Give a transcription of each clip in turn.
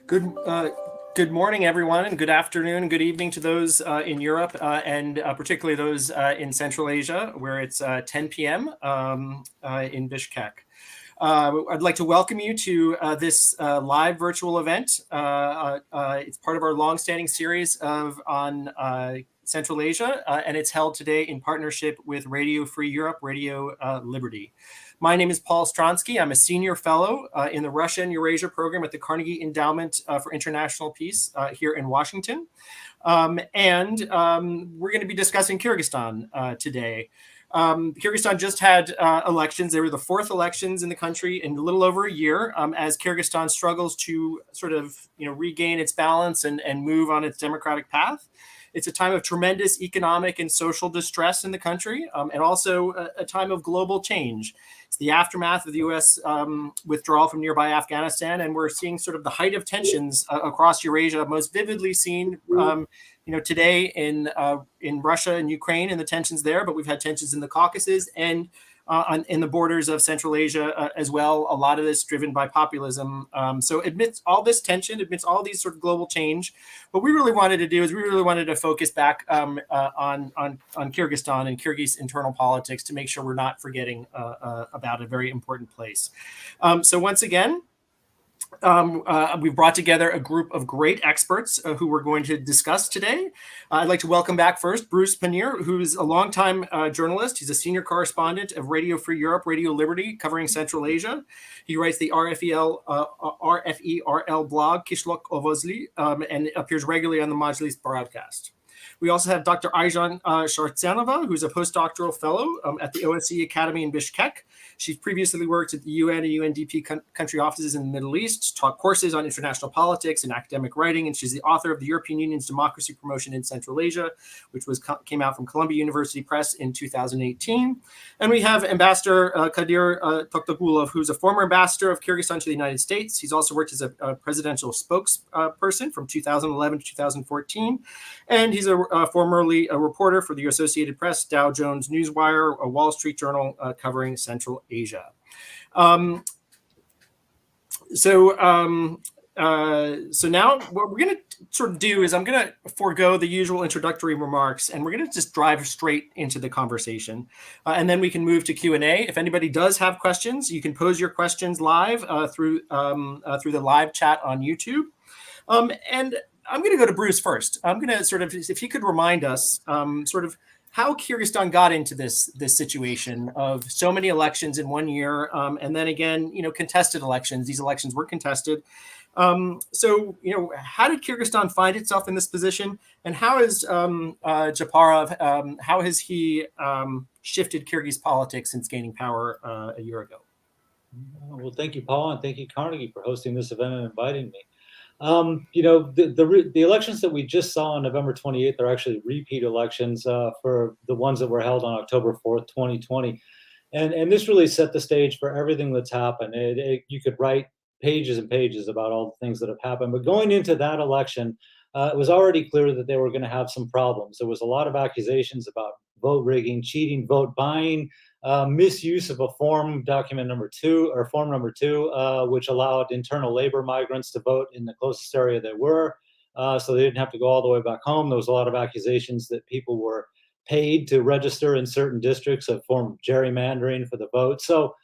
Good, good morning, everyone, and good afternoon and good evening to those in Europe and particularly those in Central Asia, where it's 10 p.m. In Bishkek. I'd like to welcome you to this live virtual event. It's part of our longstanding series on Central Asia, and it's held today in partnership with Radio Free Europe, Radio Liberty. My name is Paul Stronsky. I'm a senior fellow in the Russia and Eurasia program at the Carnegie Endowment for International Peace here in Washington. And we're going to be discussing Kyrgyzstan today. Kyrgyzstan just had elections. They were the fourth elections in the country in a little over a year, as Kyrgyzstan struggles to sort of regain its balance and move on its democratic path. It's a time of tremendous economic and social distress in the country, and also a time of global change. It's the aftermath of the U.S. Withdrawal from nearby Afghanistan, and we're seeing sort of the height of tensions across Eurasia, most vividly seen, today in Russia and Ukraine and the tensions there. But we've had tensions in the Caucasus and in the borders of Central Asia as well. A lot of this driven by populism. So amidst all this tension, amidst all these sort of global change, what we really wanted to do is we really wanted to focus back on Kyrgyzstan and Kyrgyz internal politics to make sure we're not forgetting about a very important place. So once again, we've brought together a group of great experts who we're going to discuss today. I'd like to welcome back first Bruce Pannier, who's a longtime journalist. He's a senior correspondent of Radio Free Europe, Radio Liberty, covering Central Asia. He writes the RFERL blog, Kishlok Ovozli, and appears regularly on the Majlis broadcast. We also have Dr. Ayjan Shartsanova, who's a postdoctoral fellow at the OSCE Academy in Bishkek. She's previously worked at the UN and UNDP country offices in the Middle East, taught courses on international politics and academic writing, and she's the author of the European Union's Democracy Promotion in Central Asia, which came out from Columbia University Press in 2018. And we have Ambassador Kadir Toktagulov, who's a former ambassador of Kyrgyzstan to the United States. He's also worked as a presidential spokesperson from 2011 to 2014, and he's formerly a reporter for the Associated Press, Dow Jones Newswire, a Wall Street Journal covering Central Asia. So now what we're going to sort of do is I'm going to forego the usual introductory remarks, and we're going to just drive straight into the conversation. And then we can move to Q&A. If anybody does have questions, you can pose your questions live through the live chat on YouTube. And I'm going to go to Bruce first. I'm going to sort of, if he could remind us sort of how Kyrgyzstan got into this situation of so many elections in 1 year, and then again, contested elections. These elections were contested. So, how did Kyrgyzstan find itself in this position, and how is Japarov? How has he shifted Kyrgyz politics since gaining power a year ago? Well, thank you, Paul, and thank you, Carnegie, for hosting this event and inviting me. The elections that we just saw on November 28th are actually repeat elections for the ones that were held on October 4th, 2020. And this really set the stage for everything that's happened. You could write pages and pages about all the things that have happened. But going into that election, it was already clear that they were going to have some problems. There was a lot of accusations about vote rigging, cheating, vote buying, misuse of a form number two, which allowed internal labor migrants to vote in the closest area they were, so they didn't have to go all the way back home. There was a lot of accusations that people were paid to register in certain districts, a form of gerrymandering for the vote. So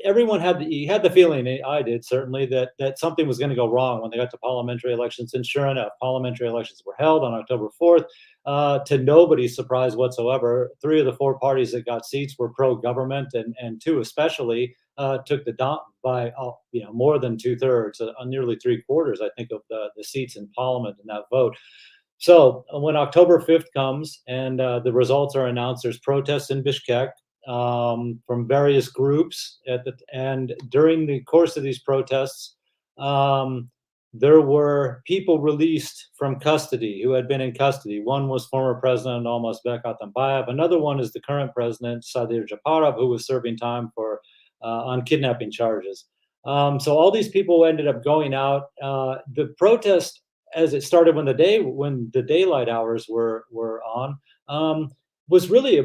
everyone had the feeling, I did certainly, that something was going to go wrong when they got to parliamentary elections. And sure enough, parliamentary elections were held on October 4th. To nobody's surprise whatsoever, 3 of the 4 parties that got seats were pro-government, and 2 especially took the dot by more than 2/3, nearly 3/4, I think, of the seats in parliament in that vote. So when October 5th comes and the results are announced, there's protests in Bishkek from various groups, and during the course of these protests, there were people released from custody who had been in custody. One was former President Almazbek Atambayev. Another one is the current president, Sadyr Japarov, who was serving time on kidnapping charges. So all these people ended up going out. The protest, as it started when the daylight hours were on, was really a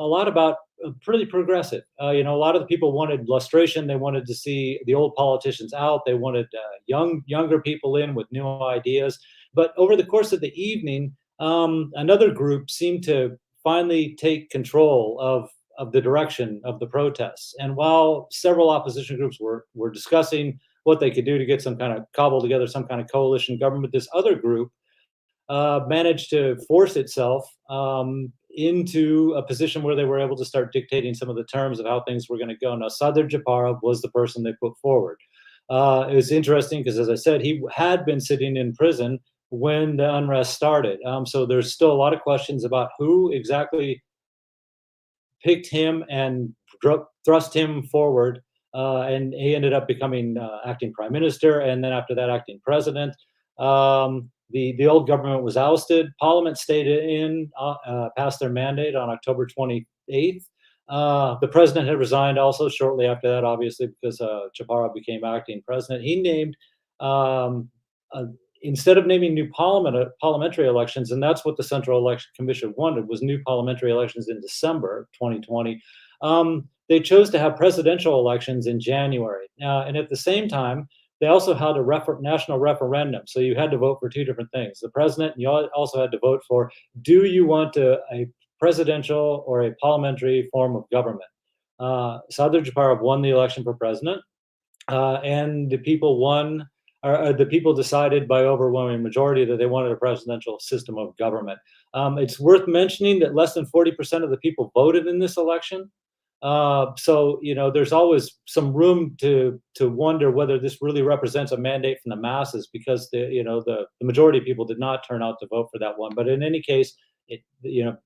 lot about pretty progressive. A lot of the people wanted lustration. They wanted to see the old politicians out. They wanted younger people in with new ideas. But over the course of the evening, another group seemed to finally take control of the direction of the protests. And while several opposition groups were discussing what they could do to get some kind of cobble together some kind of coalition government, this other group managed to force itself into a position where they were able to start dictating some of the terms of how things were going to go. Now, Sadyr Japarov was the person they put forward. It was interesting because, as I said, he had been sitting in prison when the unrest started. So there's still a lot of questions about who exactly picked him and thrust him forward. And he ended up becoming acting prime minister, and then after that, acting president. The old government was ousted. Parliament stayed in, passed their mandate on October 28th. The president had resigned also shortly after that, obviously, because Japarov became acting president. He named, instead of naming new parliamentary elections, and that's what the Central Election Commission wanted, was new parliamentary elections in December 2020. They chose to have presidential elections in January. And at the same time, they also had a national referendum. So you had to vote for two different things. The president, and you also had to vote for, do you want a presidential or a parliamentary form of government? Sadyr Japarov won the election for president, and the people decided by overwhelming majority that they wanted a presidential system of government. It's worth mentioning that less than 40% of the people voted in this election. So there's always some room to wonder whether this really represents a mandate from the masses, because the majority of people did not turn out to vote for that one. But in any case,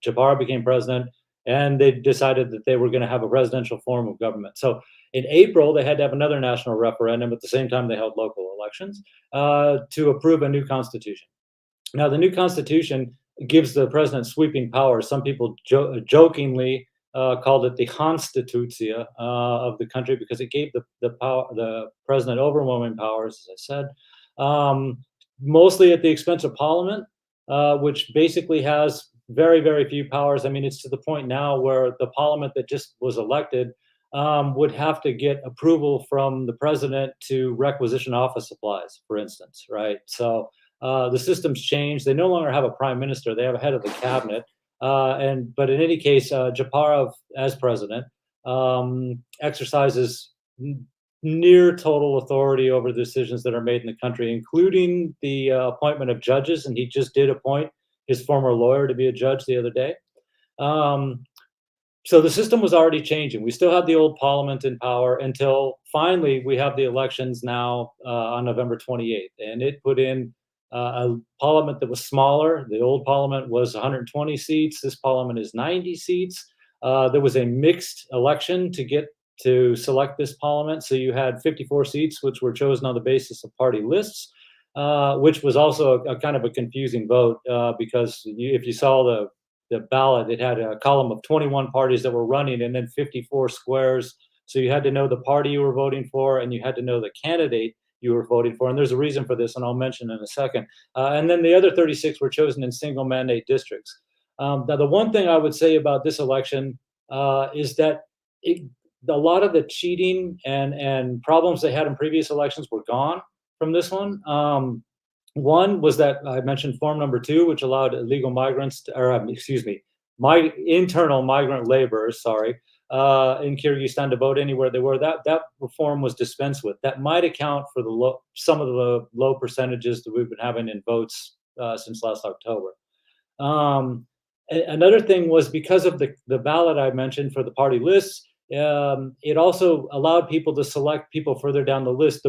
Japarov became president, and they decided that they were going to have a presidential form of government. So in April, they had to have another national referendum. At the same time, they held local elections to approve a new constitution. Now, the new constitution gives the president sweeping powers. Some people jokingly called it the Constitutia of the country, because it gave the president overwhelming powers, as I said, mostly at the expense of Parliament, which basically has very, very few powers. I mean, it's to the point now where the Parliament that just was elected would have to get approval from the president to requisition office supplies, for instance, right? So the system's changed. They no longer have a prime minister. They have a head of the cabinet. But in any case, Japarov, as president, exercises near total authority over the decisions that are made in the country, including the appointment of judges. And he just did appoint his former lawyer to be a judge the other day. So the system was already changing. We still had the old parliament in power until finally we have the elections now on November 28th. And it put in a parliament that was smaller. The old parliament was 120 seats. This parliament is 90 seats. There was a mixed election to select this parliament. So you had 54 seats, which were chosen on the basis of party lists, which was also a kind of a confusing vote because if you saw the ballot, it had a column of 21 parties that were running and then 54 squares. So you had to know the party you were voting for, and you had to know the candidate you were voting for. And there's a reason for this, and I'll mention in a second. And then the other 36 were chosen in single mandate districts. Now, the one thing I would say about this election is that a lot of the cheating and problems they had in previous elections were gone from this one. One was that I mentioned form number 2, which allowed illegal migrants, my internal migrant laborers, in Kyrgyzstan to vote anywhere they were. That reform was dispensed with. That might account for some of the low percentages that we've been having in votes since last October. Another thing was because of the ballot I mentioned for the party lists, it also allowed people to select people further down the list.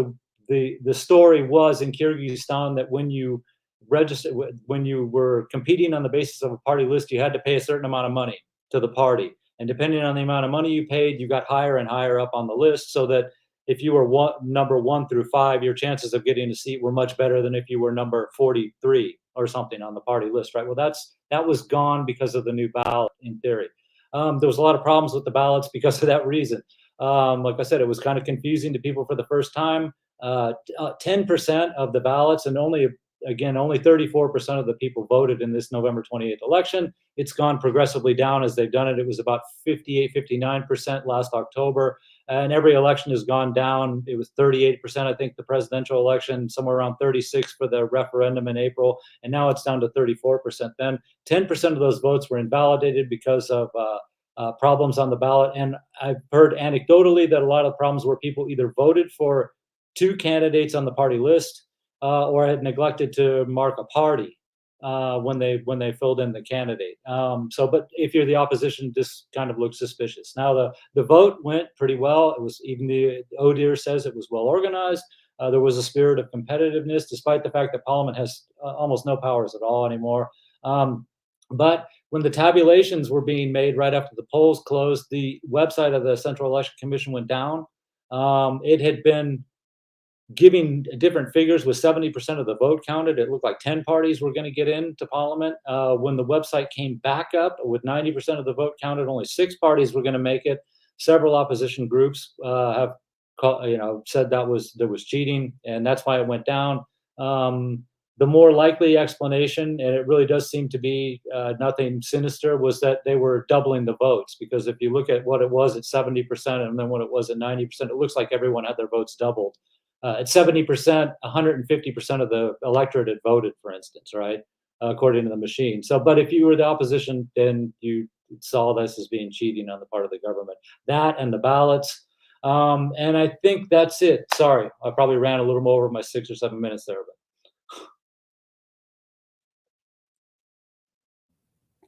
The story was in Kyrgyzstan that when you were competing on the basis of a party list, you had to pay a certain amount of money to the party. And depending on the amount of money you paid, you got higher and higher up on the list, so that if you were number 1 through 5, your chances of getting a seat were much better than if you were number 43 or something on the party list, right? Well, that was gone because of the new ballot, in theory. There was a lot of problems with the ballots because of that reason. Like I said, it was kind of confusing to people for the first time. 10% of the ballots, and only again, only 34% of the people voted in this November 28th election. It's gone progressively down as they've done it. It was about 58, 59% last October. And every election has gone down. It was 38%, I think, the presidential election, somewhere around 36 for the referendum in April. And now it's down to 34%. Then 10% of those votes were invalidated because of problems on the ballot. And I've heard anecdotally that a lot of the problems were people either voted for two candidates on the party list or had neglected to mark a party when they filled in the candidate. But if you're the opposition, this kind of looks suspicious. Now the vote went pretty well. It was, even the ODIHR says it was well organized. There was a spirit of competitiveness, despite the fact that Parliament has almost no powers at all anymore. But when the tabulations were being made right after the polls closed, the website of the Central Election Commission went down. It had been giving different figures with 70% of the vote counted. It looked like 10 parties were going to get into Parliament. When the website came back up with 90% of the vote counted, only 6 parties were going to make it. Several opposition groups have said there was cheating, and that's why it went down. The more likely explanation, and it really does seem to be nothing sinister, was that they were doubling the votes. Because if you look at what it was at 70% and then what it was at 90%, it looks like everyone had their votes doubled. At 70%, 150% of the electorate had voted, for instance, right? According to the machine. So, but if you were the opposition, then you saw this as being cheating on the part of the government. That and the ballots. And I think that's it. Sorry, I probably ran a little more over my 6 or 7 minutes there, but.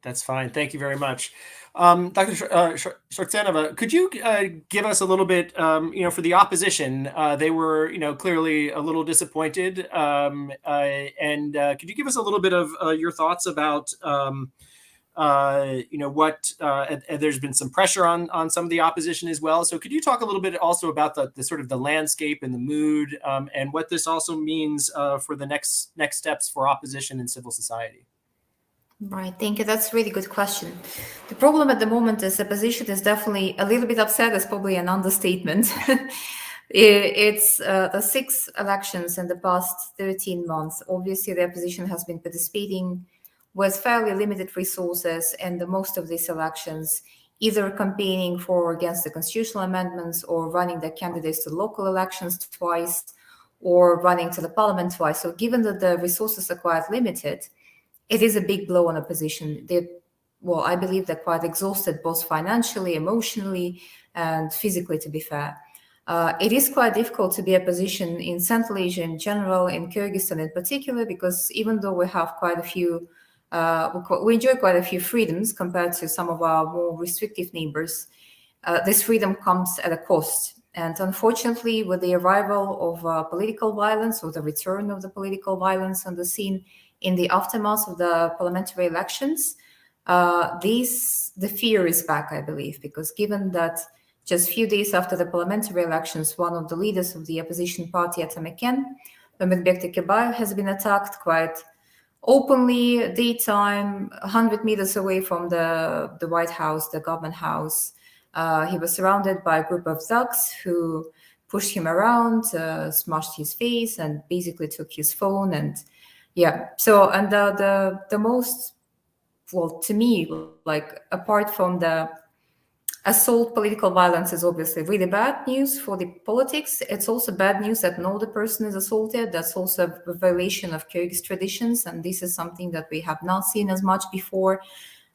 That's fine. Thank you very much. Dr. Shortsanova, could you give us a little bit, for the opposition, they were, clearly a little disappointed. And could you give us a little bit of your thoughts about, there's been some pressure on some of the opposition as well. So could you talk a little bit also about the sort of the landscape and the mood, and what this also means for the next steps for opposition and civil society? Right, thank you. That's a really good question. The problem at the moment is the opposition is definitely a little bit upset. Is probably an understatement. It's the 6 elections in the past 13 months. Obviously, the opposition has been participating with fairly limited resources in most of these elections, either campaigning for or against the constitutional amendments, or running their candidates to local elections twice, or running to the parliament twice. So given that the resources are quite limited, it is a big blow on opposition. I believe they're quite exhausted, both financially, emotionally, and physically, to be fair. It is quite difficult to be opposition in Central Asia in general, in Kyrgyzstan in particular, because even though we have quite a few, we enjoy quite a few freedoms compared to some of our more restrictive neighbors, this freedom comes at a cost. And unfortunately, with the arrival of political violence, or the return of the political violence on the scene, in the aftermath of the parliamentary elections, the fear is back, I believe, because given that just a few days after the parliamentary elections, one of the leaders of the opposition party at Mehmet Bektakibayev has been attacked quite openly, daytime, 100 meters away from the White House, the government house. He was surrounded by a group of thugs who pushed him around, smashed his face, and basically took his phone. And so, and the most, to me, like, apart from the assault, political violence is obviously really bad news for the politics. It's also bad news that no other person is assaulted. That's also a violation of Kyrgyz traditions, and this is something that we have not seen as much before.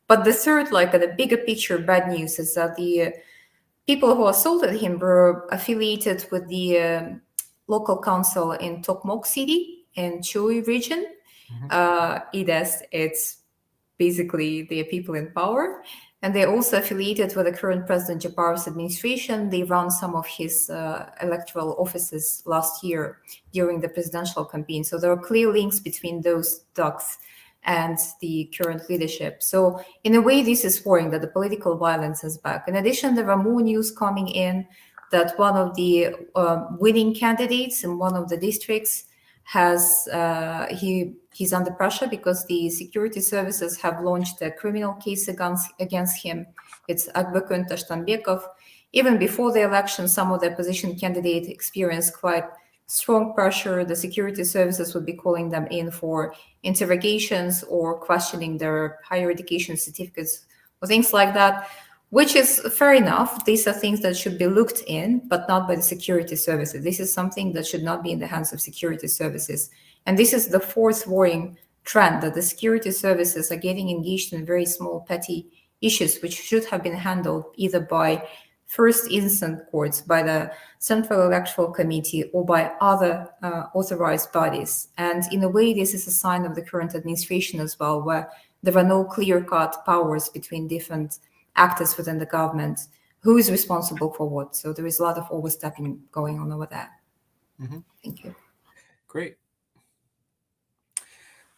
But the third, the bigger picture bad news, is that the people who assaulted him were affiliated with the local council in Tokmok city, in Chuy region. It's basically the people in power, and they're also affiliated with the current President Japarov's administration. They ran some of his electoral offices last year during the presidential campaign. So there are clear links between those thugs and the current leadership. So in a way, this is worrying that the political violence is back. In addition, there are more news coming in that one of the winning candidates in one of the districts he's under pressure because the security services have launched a criminal case against him. It's Akbekun Tashtanbekov. Even before the election, some of the opposition candidates experienced quite strong pressure. The security services would be calling them in for interrogations or questioning their higher education certificates or things like that, which is fair enough. These are things that should be looked in, but not by the security services. This is something that should not be in the hands of security services. And this is the fourth worrying trend, that the security services are getting engaged in very small, petty issues, which should have been handled either by first instance courts, by the Central Electoral Committee, or by other authorized bodies. And in a way, this is a sign of the current administration as well, where there are no clear-cut powers between different actors within the government, who is responsible for what. So there is a lot of overstepping going on over there. Mm-hmm. Thank you. Great.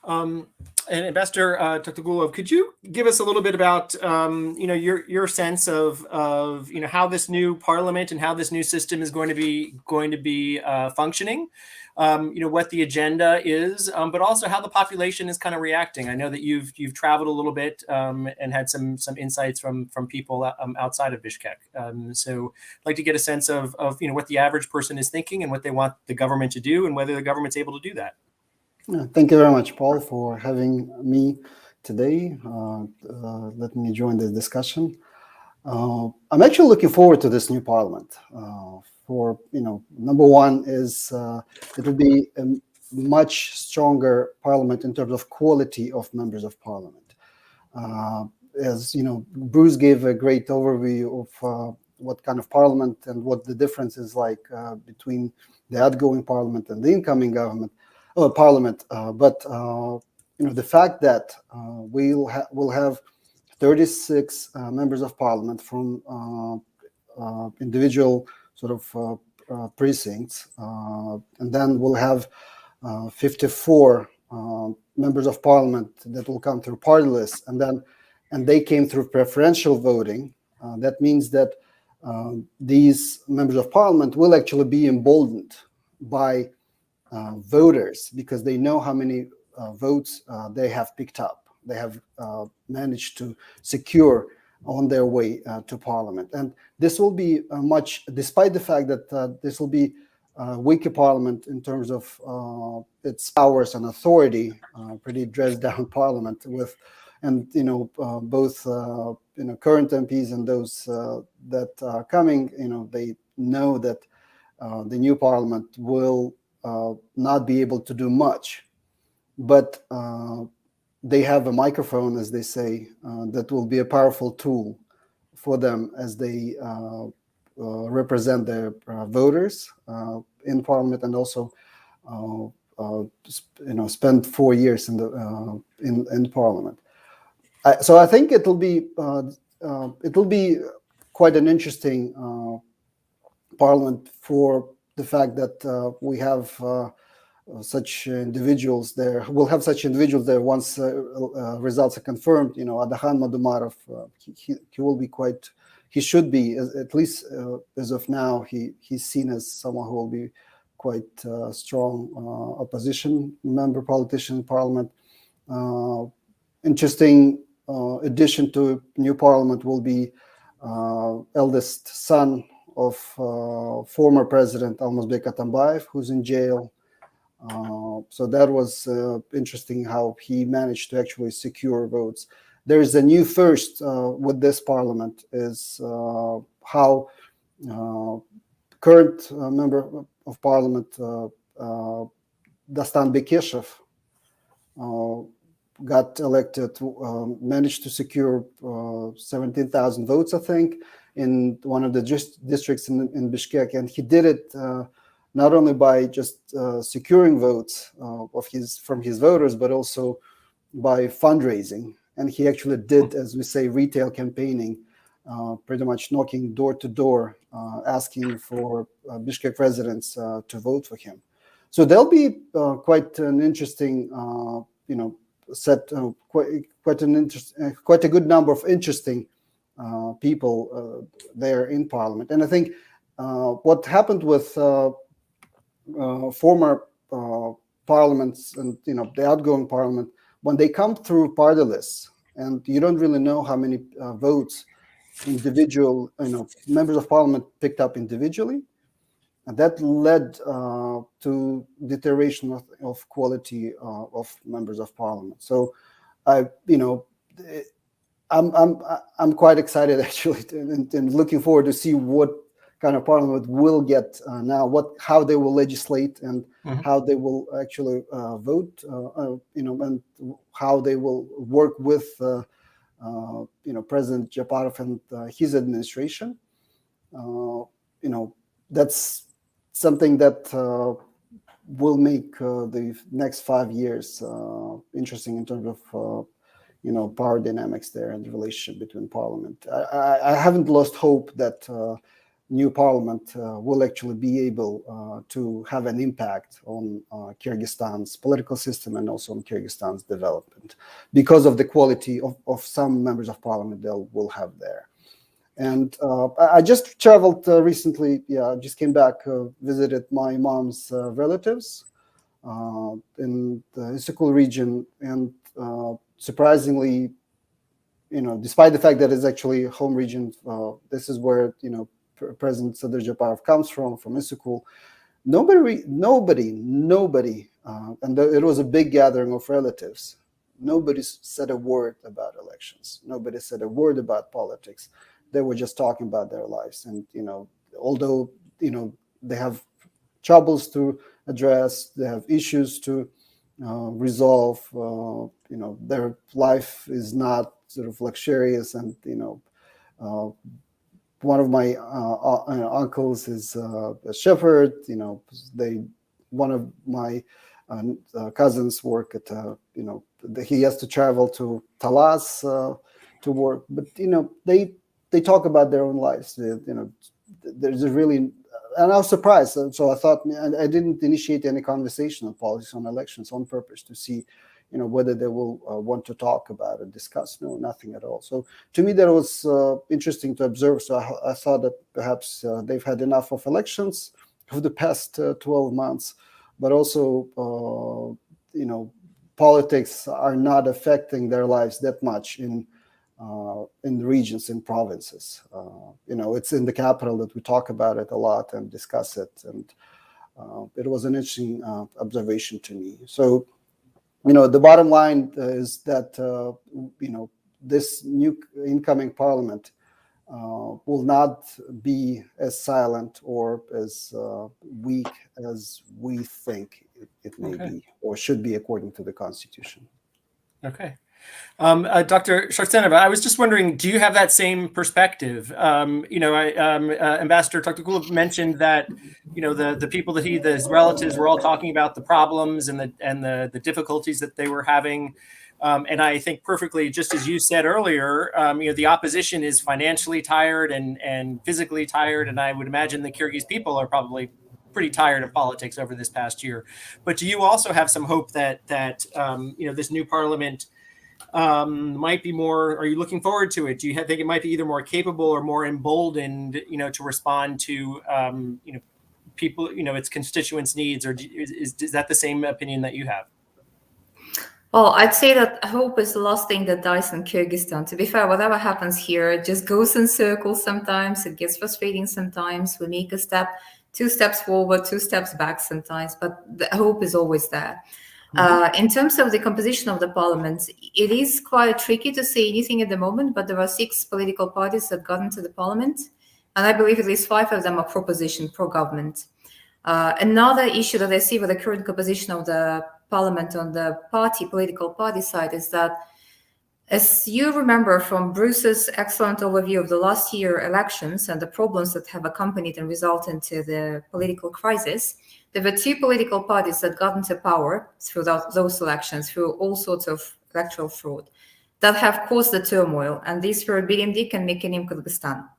And Ambassador Toktogulov, could you give us a little bit about your sense of how this new parliament and how this new system is going to be functioning? What the agenda is, but also how the population is kind of reacting. I know that you've traveled a little bit and had some insights from people outside of Bishkek. So I'd like to get a sense of what the average person is thinking and what they want the government to do, and whether the government's able to do that. Thank you very much, Paul, for having me today. Let me join the discussion. I'm actually looking forward to this new parliament. Number one is it will be a much stronger parliament in terms of quality of members of parliament. As you know, Bruce gave a great overview of what kind of parliament and what the difference is like between the outgoing parliament and the incoming parliament. But the fact that we'll have 36 members of parliament from individual sort of precincts, and then we'll have 54 members of parliament that will come through party lists, and they came through preferential voting. That means that these members of parliament will actually be emboldened by voters, because they know how many votes they have picked up. They have managed to secure on their way to parliament. And this will be despite the fact that this will be a weaker parliament in terms of its powers and authority, pretty dressed down parliament with, both current MPs and those that are coming, they know that the new parliament will not be able to do much, but they have a microphone, as they say, that will be a powerful tool for them as they represent their voters in parliament, and also spend 4 years in parliament. So I think it will be quite an interesting parliament for the fact that we have such individuals there. We'll have such individuals there once results are confirmed. Adahan Madumarov, he will be he should be, at least as of now, he's seen as someone who will be quite strong opposition member, politician in parliament. Interesting addition to new parliament will be eldest son of former President Almazbek Atambayev, who's in jail. So that was interesting how he managed to actually secure votes. There is a new first with this parliament, is how current member of parliament Dastan Bekeshev got elected, managed to secure 17,000 votes, I think, in one of the districts in Bishkek, and he did it not only by just securing votes from his voters, but also by fundraising. And he actually did, as we say, retail campaigning, pretty much knocking door to door, asking for Bishkek residents to vote for him. So there'll be quite an interesting, set, quite a good number of interesting people there in parliament. And I think what happened with former parliaments and the outgoing parliament, when they come through party lists, and you don't really know how many votes individual members of parliament picked up individually, And that led to deterioration of quality of members of parliament. So, I'm quite excited actually, and looking forward to see what kind of parliament we'll get now, how they will legislate, and how they will actually vote, and how they will work with President Japarov and his administration. That's something that will make the next 5 years interesting in terms of power dynamics there and the relationship between parliament. I haven't lost hope that new parliament will actually be able to have an impact on Kyrgyzstan's political system and also on Kyrgyzstan's development because of the quality of some members of parliament they will have there. And I just traveled recently. I just came back, visited my mom's relatives in the Istanbul region, and surprisingly, despite the fact that it's actually a home region, this is where President Sadyr Japarov comes from Istanbul. Nobody, and it was a big gathering of relatives. Nobody said a word about elections. Nobody said a word about politics. They were just talking about their lives, and although they have troubles to address, they have issues to resolve. Their life is not sort of luxurious, and one of my uncles is a shepherd. One of my cousins work at he has to travel to Talas to work, but they talk about their own lives. There's a really, and I was surprised. So I thought, I didn't initiate any conversation on politics, on elections, on purpose to see, whether they will want to talk about it, discuss. No, nothing at all. So to me, that was interesting to observe. So I thought that perhaps they've had enough of elections over the past 12 months, but also, politics are not affecting their lives that much in the regions, in provinces. It's in the capital that we talk about it a lot and discuss it. And it was an interesting observation to me. So, the bottom line is that, this new incoming parliament will not be as silent or as weak as we think it may be or should be according to the constitution. Okay. Dr. Shartsenova, I was just wondering, do you have that same perspective? Ambassador Toktukul mentioned that, the people that his relatives were all talking about the problems and the difficulties that they were having. And I think perfectly, just as you said earlier, the opposition is financially tired and physically tired. And I would imagine the Kyrgyz people are probably pretty tired of politics over this past year. But do you also have some hope that this new parliament might be more? Are you looking forward to it? Do you think it might be either more capable or more emboldened, to respond to people, its constituents' needs, or is that the same opinion that you have? Well, I'd say that hope is the last thing that dies in Kyrgyzstan. To be fair, whatever happens here, it just goes in circles sometimes. It gets frustrating sometimes. We make a step, 2 steps forward, 2 steps back sometimes, but the hope is always there. In terms of the composition of the parliament, it is quite tricky to say anything at the moment, but there are 6 political parties that got into the parliament, and I believe at least 5 of them are pro-position, pro-government. Another issue that I see with the current composition of the parliament on the political party side is that, as you remember from Bruce's excellent overview of the last year elections and the problems that have accompanied and resulted into the political crisis, there were 2 political parties that got into power through those elections, through all sorts of electoral fraud, that have caused the turmoil, and these were BMD and Mechanim Kyrgyzstan.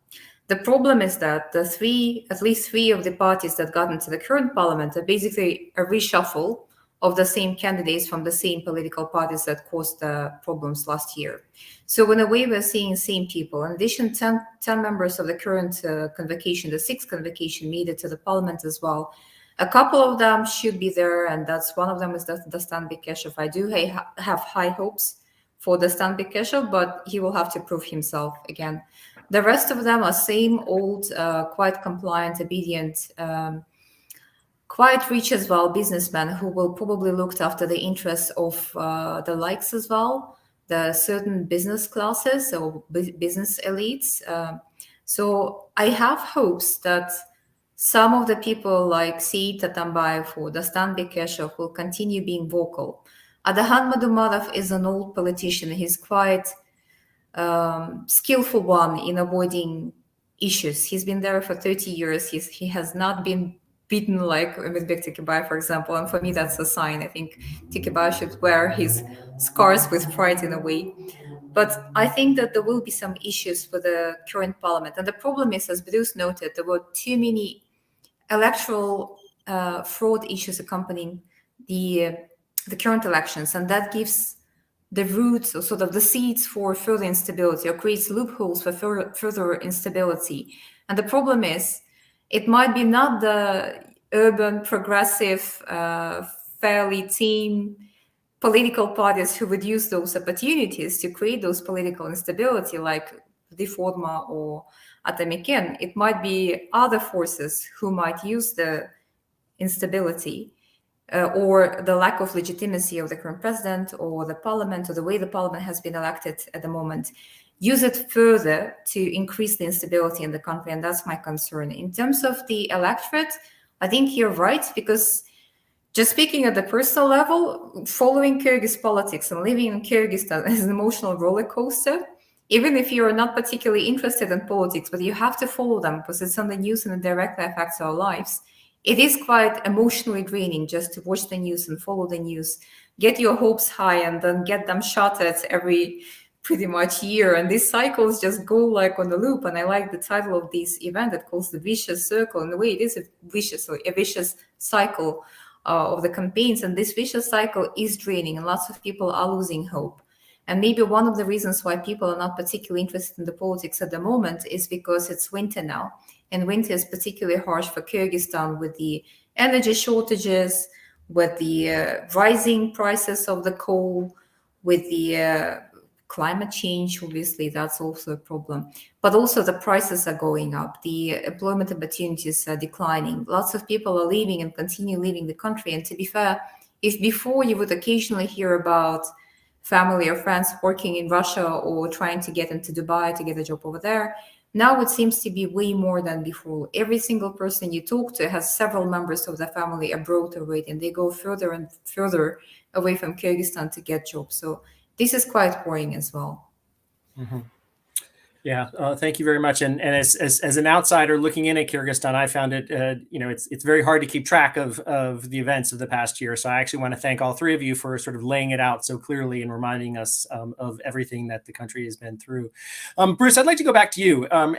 The problem is that at least three of the parties that got into the current parliament are basically a reshuffle of the same candidates from the same political parties that caused the problems last year. So in a way, we're seeing same people. In addition, 10 members of the current convocation, the 6th convocation, made it to the parliament as well. A couple of them should be there, and that's one of them is Dastan Bekeshov. I do have high hopes for Dastan Bekeshov, but he will have to prove himself again. The rest of them are same old, quite compliant, obedient quite rich as well businessmen who will probably look after the interests of the likes as well, the certain business classes or business elites. So I have hopes that some of the people like Saeed Tatambayev or Dastan Bekeshov will continue being vocal. Adahan Madumarov is an old politician. He's quite skillful one in avoiding issues. He's been there for 30 years. He has not been beaten like Ümit Tikibay, for example. And for me, that's a sign. I think Tikibay should wear his scars with pride in a way. But I think that there will be some issues for the current parliament. And the problem is, as Bruce noted, there were too many electoral fraud issues accompanying the current elections. And that gives the roots or sort of the seeds for further instability, or creates loopholes for further instability. And the problem is, it might be not the urban, progressive, fairly tame political parties who would use those opportunities to create those political instability, like Reforma or Atamiken. It might be other forces who might use the instability or the lack of legitimacy of the current president or the parliament, or the way the parliament has been elected at the moment, use it further to increase the instability in the country. And that's my concern. In terms of the electorate, I think you're right, because just speaking at the personal level, following Kyrgyz politics and living in Kyrgyzstan is an emotional roller coaster. Even if you're not particularly interested in politics, but you have to follow them because it's on the news and it directly affects our lives. It is quite emotionally draining just to watch the news and follow the news, get your hopes high and then get them shattered every pretty much year. And these cycles just go like on a loop. And I like the title of this event. It calls the vicious circle. In a way, it is a vicious cycle of the campaigns. And this vicious cycle is draining, and lots of people are losing hope. And maybe one of the reasons why people are not particularly interested in the politics at the moment is because it's winter now. And winter is particularly harsh for Kyrgyzstan, with the energy shortages, with the rising prices of the coal, with the climate change. Obviously, that's also a problem. But also the prices are going up. The employment opportunities are declining. Lots of people are leaving and continue leaving the country. And to be fair, if before you would occasionally hear about family or friends working in Russia or trying to get into Dubai to get a job over there, now it seems to be way more than before. Every single person you talk to has several members of their family abroad already, and they go further and further away from Kyrgyzstan to get jobs. So this is quite worrying as well. Mm-hmm. Yeah, thank you very much. And as an outsider looking in at Kyrgyzstan, I found it, it's very hard to keep track of the events of the past year. So I actually want to thank all three of you for sort of laying it out so clearly and reminding us of everything that the country has been through. Bruce, I'd like to go back to you. Dr.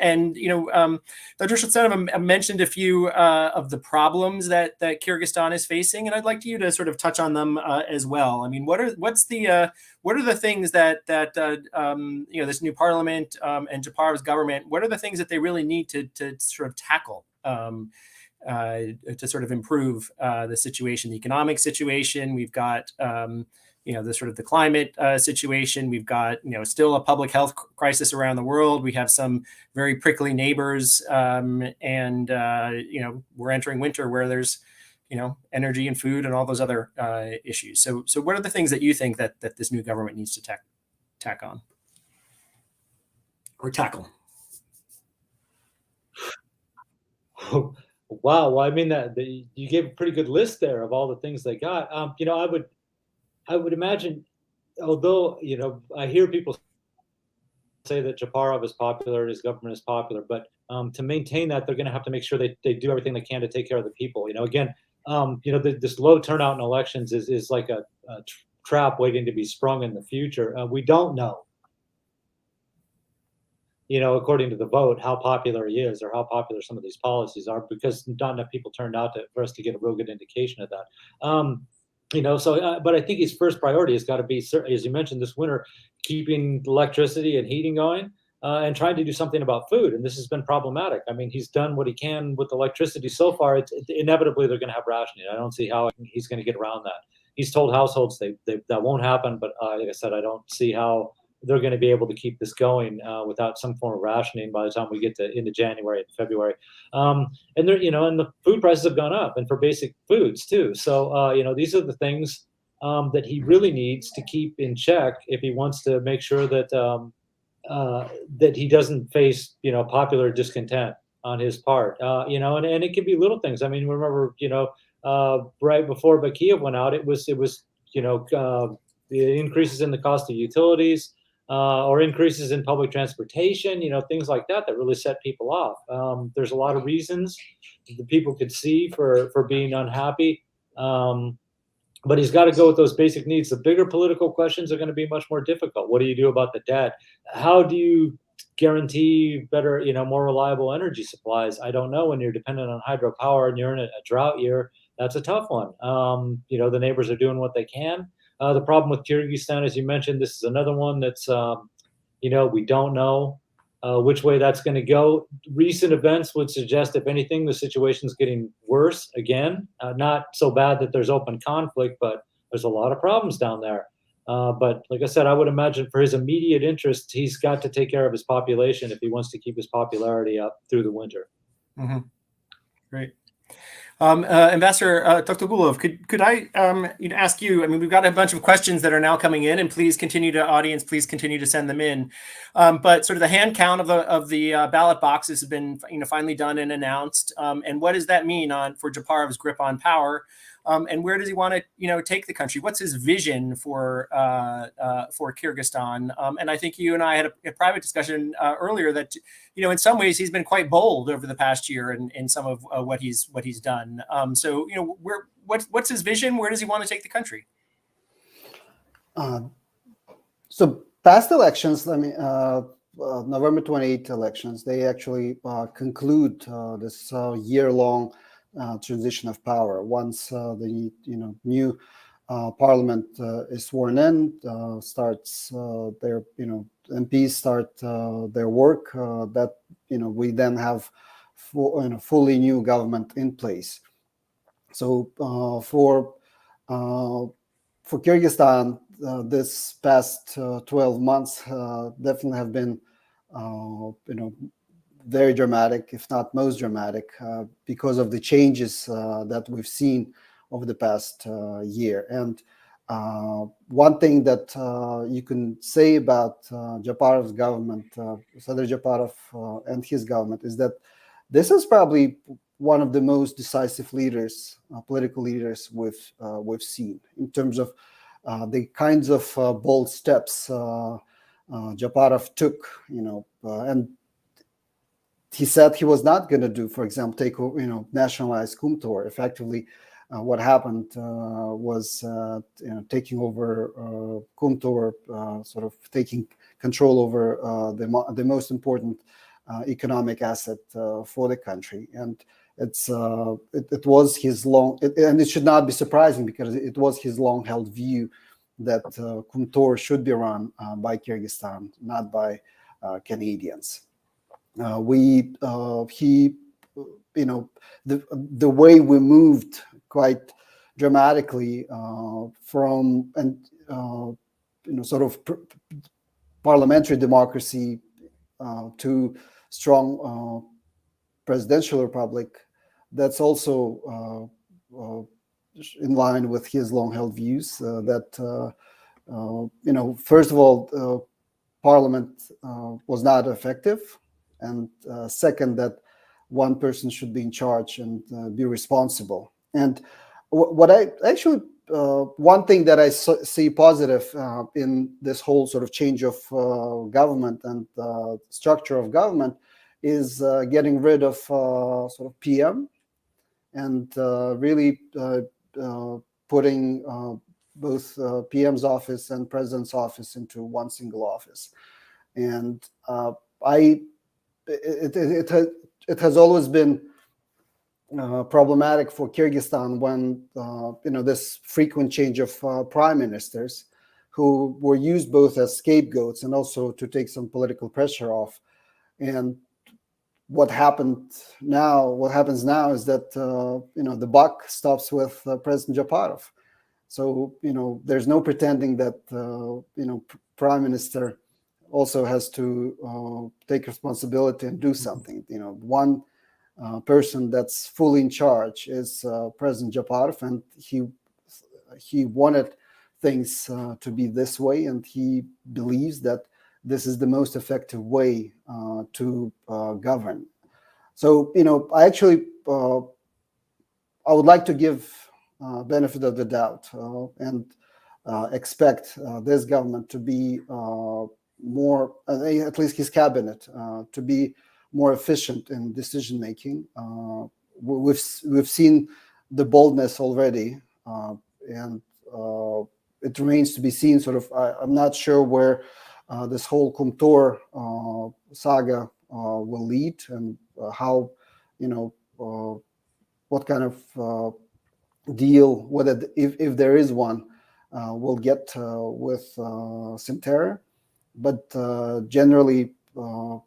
Shotsanov mentioned a few of the problems that Kyrgyzstan is facing, and I'd like you to sort of touch on them as well. I mean, what are the things that this new parliament and Japarov's government, what are the things that they really need to sort of tackle to sort of improve the situation, the economic situation? We've got the sort of the climate situation. We've got still a public health crisis around the world. We have some very prickly neighbors, and we're entering winter where there's energy and food and all those other issues. So what are the things that you think that this new government needs to tack on or tackle? Wow. Well, I mean, you gave a pretty good list there of all the things they got. I would imagine, although, I hear people say that Japarov is popular, his government is popular, but to maintain that, they're going to have to make sure they do everything they can to take care of the people. This low turnout in elections is like a trap waiting to be sprung in the future. We don't know, according to the vote, how popular he is or how popular some of these policies are, because not enough people turned out for us to get a real good indication of that. But I think his first priority has got to be, as you mentioned, this winter, keeping electricity and heating going. And trying to do something about food. And this has been problematic. I mean, he's done what he can with electricity so far. It's inevitably they're going to have rationing. I don't see how he's going to get around that. He's told households that won't happen. But like I said, I don't see how they're going to be able to keep this going without some form of rationing by the time we get into January and February. And they're, and the food prices have gone up, and for basic foods too. So these are the things that he really needs to keep in check if he wants to make sure that that he doesn't face popular discontent on his part. And it can be little things. I mean, remember, right before Bakiev went out, it was the increases in the cost of utilities or increases in public transportation, things like that really set people off. There's a lot of reasons that people could see for being unhappy. But he's got to go with those basic needs. The bigger political questions are going to be much more difficult. What do you do about the debt? How do you guarantee better, more reliable energy supplies? I don't know. When you're dependent on hydropower and you're in a drought year, that's a tough one. The neighbors are doing what they can. The problem with Kyrgyzstan, as you mentioned, this is another one that's, we don't know which way that's going to go. Recent events would suggest, if anything, the situation's getting worse again. Not so bad that there's open conflict, but there's a lot of problems down there. But like I said, I would imagine for his immediate interest, he's got to take care of his population if he wants to keep his popularity up through the winter. Mm-hmm. Great. Ambassador Toktogulov, could I ask you? I mean, we've got a bunch of questions that are now coming in, and please continue to send them in. But sort of the hand count of the ballot boxes has been finally done and announced. And what does that mean for Japarov's grip on power? And where does he want to take the country? What's his vision for Kyrgyzstan? And I think you and I had a private discussion earlier that in some ways he's been quite bold over the past year in some of what he's done. So what's his vision? Where does he want to take the country? So past elections, November 28th elections, they actually conclude this year-long transition of power. Once the new parliament is sworn in, starts their MPs start their work. That we then have fully new government in place. So for Kyrgyzstan, this past 12 months definitely have been very dramatic, if not most dramatic, because of the changes that we've seen over the past year. And one thing that you can say about Japarov's government, Sadyr Japarov and his government, is that this is probably one of the most decisive leaders, political leaders we've seen in terms of the kinds of bold steps Japarov took, and he said he was not going to do, for example, nationalize Kumtor. Effectively, what happened was taking over Kumtor, sort of taking control over the most important economic asset for the country. And it was his and it should not be surprising because it was his long-held view that Kumtor should be run by Kyrgyzstan, not by Canadians. The way we moved quite dramatically from sort of parliamentary democracy to strong presidential republic, that's also in line with his long-held views that first of all, parliament was not effective. And second, that one person should be in charge and be responsible. And what I actually, one thing that I see positive in this whole sort of change of government and structure of government is getting rid of sort of PM and really putting both PM's office and president's office into one single office. And it has always been problematic for Kyrgyzstan when this frequent change of prime ministers who were used both as scapegoats and also to take some political pressure off. And what happens now is that the buck stops with President Japarov. So there's no pretending that Prime Minister also has to take responsibility and do something. One person that's fully in charge is President Japarov, and he wanted things to be this way, and he believes that this is the most effective way to govern. So, I actually I would like to give benefit of the doubt and expect this government to be more, at least his cabinet, to be more efficient in decision making. We've seen the boldness already, and it remains to be seen. Sort of, I'm not sure where this whole Kumtor saga will lead, and how, what kind of deal, whether if there is one, we'll get with Simterra. But generally, I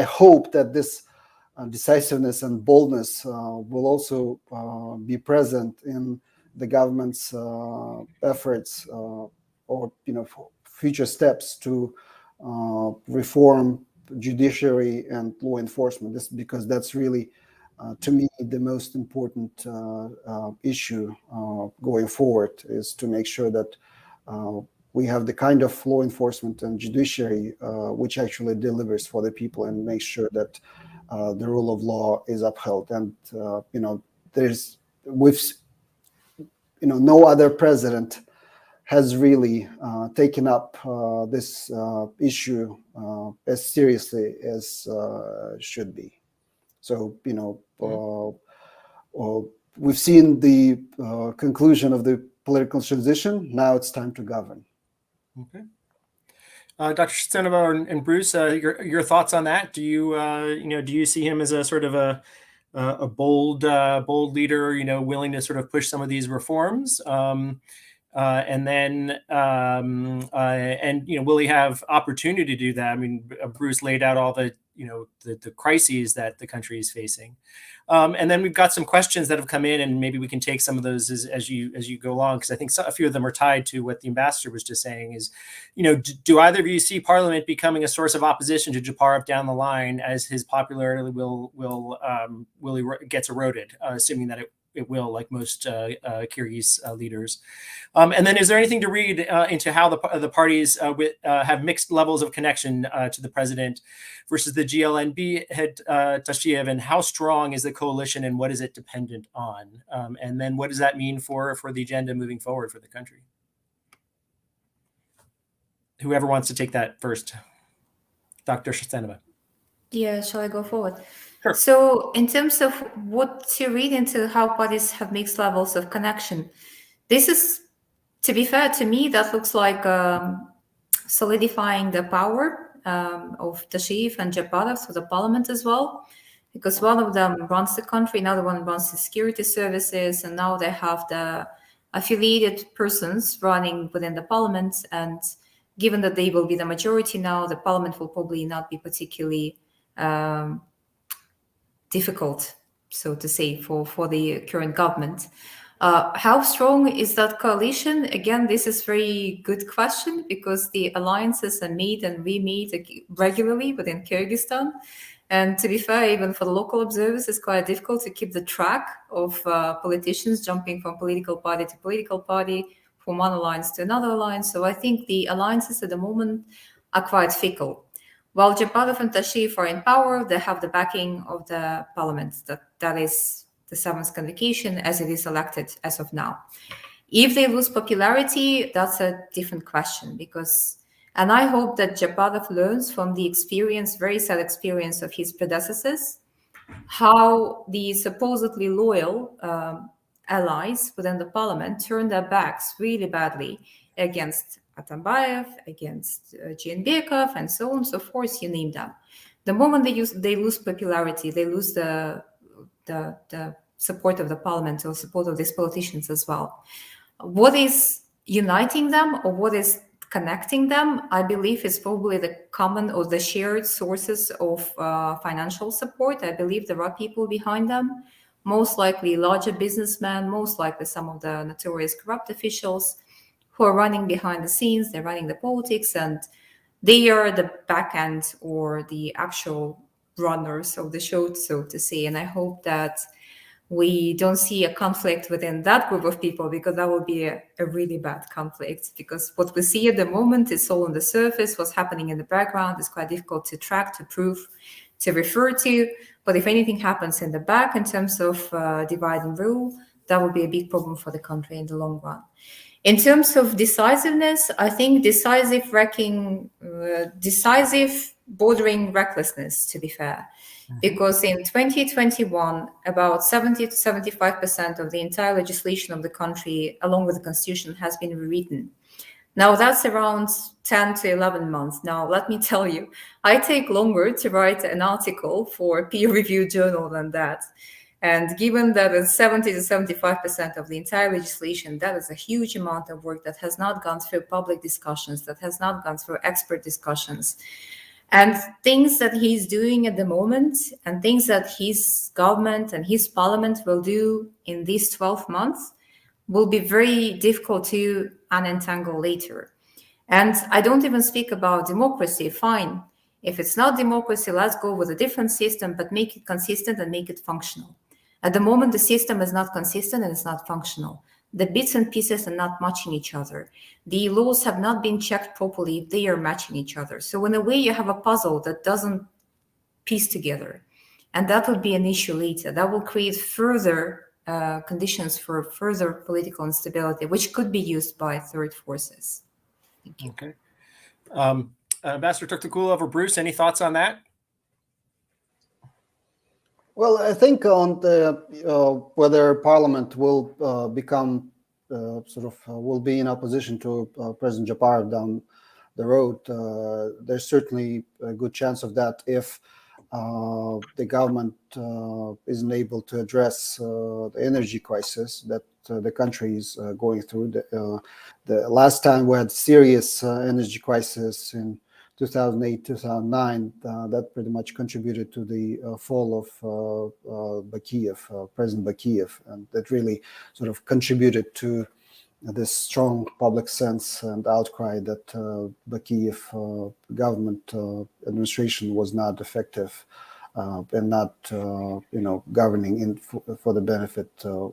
hope that this decisiveness and boldness will also be present in the government's efforts or future steps to reform judiciary and law enforcement. This, because that's really to me the most important issue going forward, is to make sure that we have the kind of law enforcement and judiciary which actually delivers for the people and makes sure that the rule of law is upheld. And no other president has really taken up this issue as seriously as should be. So, we've seen the conclusion of the political transition. Now it's time to govern. Okay. Dr. Shtanova and Bruce, your thoughts on that? Do you see him as a sort of a bold leader, willing to sort of push some of these reforms? And then, will he have opportunity to do that? I mean, Bruce laid out all the crises that the country is facing. And then we've got some questions that have come in, and maybe we can take some of those as you go along, because I think a few of them are tied to what the ambassador was just saying. Is, do either of you see Parliament becoming a source of opposition to Japarov down the line, as his popularity gets eroded, assuming that it will, like most Kyrgyz leaders? And then, is there anything to read into how the parties have mixed levels of connection to the president versus the GLNB head Tashev, and how strong is the coalition, and what is it dependent on? And then, what does that mean for the agenda moving forward for the country? Whoever wants to take that first. Dr. Shtanova. Yeah, shall I go forward? Sure. So in terms of what to read into how parties have mixed levels of connection, this is, to be fair to me, that looks like solidifying the power of Tashev and Japarov through the parliament as well, because one of them runs the country, another one runs the security services, and now they have the affiliated persons running within the parliament. And given that they will be the majority now, the parliament will probably not be particularly difficult, so to say, for the current government. How strong is that coalition? Again, this is a very good question, because the alliances are made and remade regularly within Kyrgyzstan. And to be fair, even for the local observers, it's quite difficult to keep the track of politicians jumping from political party to political party, from one alliance to another alliance. So I think the alliances at the moment are quite fickle. While Japarov and Tashev are in power, they have the backing of the parliament. That is the seventh convocation as it is elected as of now. If they lose popularity, that's a different question, and I hope that Japarov learns from the very sad experience of his predecessors, how the supposedly loyal allies within the parliament turned their backs really badly against Atambayev, against Jeenbekov, and so on and so forth, you name them. The moment they lose popularity, they lose the support of the parliament or support of these politicians as well. What is uniting them, or what is connecting them, I believe, is probably the common or the shared sources of financial support. I believe there are people behind them, most likely larger businessmen, most likely some of the notorious corrupt officials who are running behind the scenes. They're running the politics, and they are the back end or the actual runners of the show, so to say. And I hope that we don't see a conflict within that group of people, because that would be a really bad conflict. Because what we see at the moment is all on the surface. What's happening in the background is quite difficult to track, to prove, to refer to. But if anything happens in the back in terms of divide and rule, that would be a big problem for the country in the long run. In terms of decisiveness, I think decisive bordering recklessness, to be fair. Because in 2021, about 70 to 75% of the entire legislation of the country, along with the constitution, has been rewritten. Now, that's around 10 to 11 months. Now, let me tell you, I take longer to write an article for a peer-reviewed journal than that. And given that it's 70 to 75% of the entire legislation, that is a huge amount of work that has not gone through public discussions, that has not gone through expert discussions. And things that he's doing at the moment and things that his government and his parliament will do in these 12 months will be very difficult to unentangle later. And I don't even speak about democracy. Fine. If it's not democracy, let's go with a different system, but make it consistent and make it functional. At the moment, the system is not consistent and it's not functional. The bits and pieces are not matching each other. The laws have not been checked properly if they are matching each other. So in a way, you have a puzzle that doesn't piece together. And that would be an issue later. That will create further conditions for further political instability, which could be used by third forces. Thank you. Okay. Ambassador Tuktakulov or Bruce, any thoughts on that? Well, I think on the whether Parliament will become will be in opposition to President Japarov down the road, there's certainly a good chance of that if the government isn't able to address the energy crisis that the country is going through. The last time we had serious energy crisis in 2008, 2009, that pretty much contributed to the fall of Bakiyev, President Bakiyev, and that really sort of contributed to this strong public sense and outcry that Bakiyev government administration was not effective and not, governing for the benefit of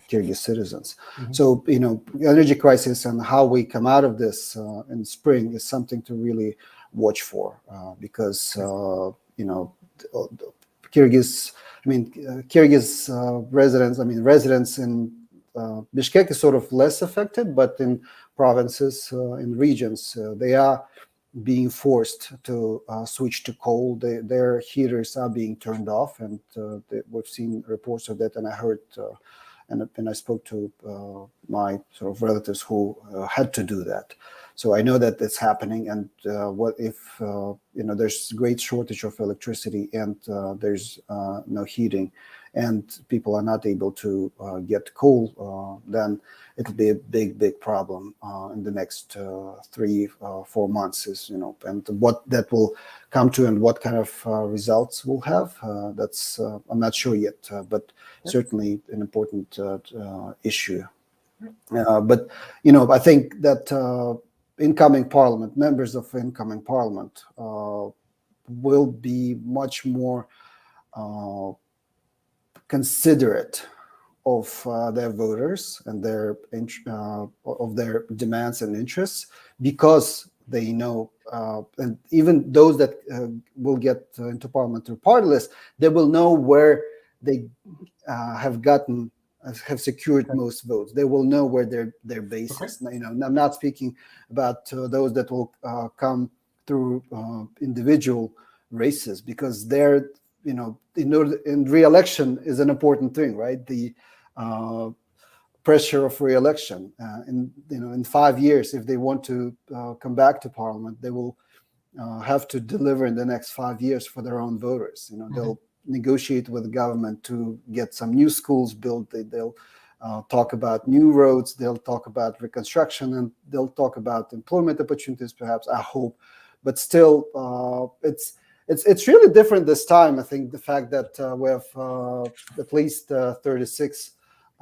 Kyrgyz citizens. Mm-hmm. So, energy crisis and how we come out of this in spring is something to really watch for because, Kyrgyz residents in Bishkek is sort of less affected, but in provinces, in regions, they are being forced to switch to coal. Their heaters are being turned off, and we've seen reports of that. And I heard, and I spoke to my sort of relatives who had to do that. So I know that it's happening. And what if there's great shortage of electricity and there's no heating, and people are not able to get coal, then it'll be a big problem in the next 3-4 months. And what that will come to and what kind of results we'll have, that's I'm not sure yet, but certainly an important issue. But I think that incoming parliament, members of incoming parliament, will be much more considerate of their voters and of their demands and interests, because they know, and even those that will get into parliament through party list, they will know where they have secured most votes. They will know where their base is. I'm not speaking about those that will come through individual races, because they're in re-election is an important thing, right? The pressure of re-election. In 5 years, if they want to come back to parliament, they will have to deliver in the next 5 years for their own voters. They'll negotiate with the government to get some new schools built. They'll talk about new roads. They'll talk about reconstruction, and they'll talk about employment opportunities, perhaps, I hope. But still, it's really different this time. I think the fact that we have at least 36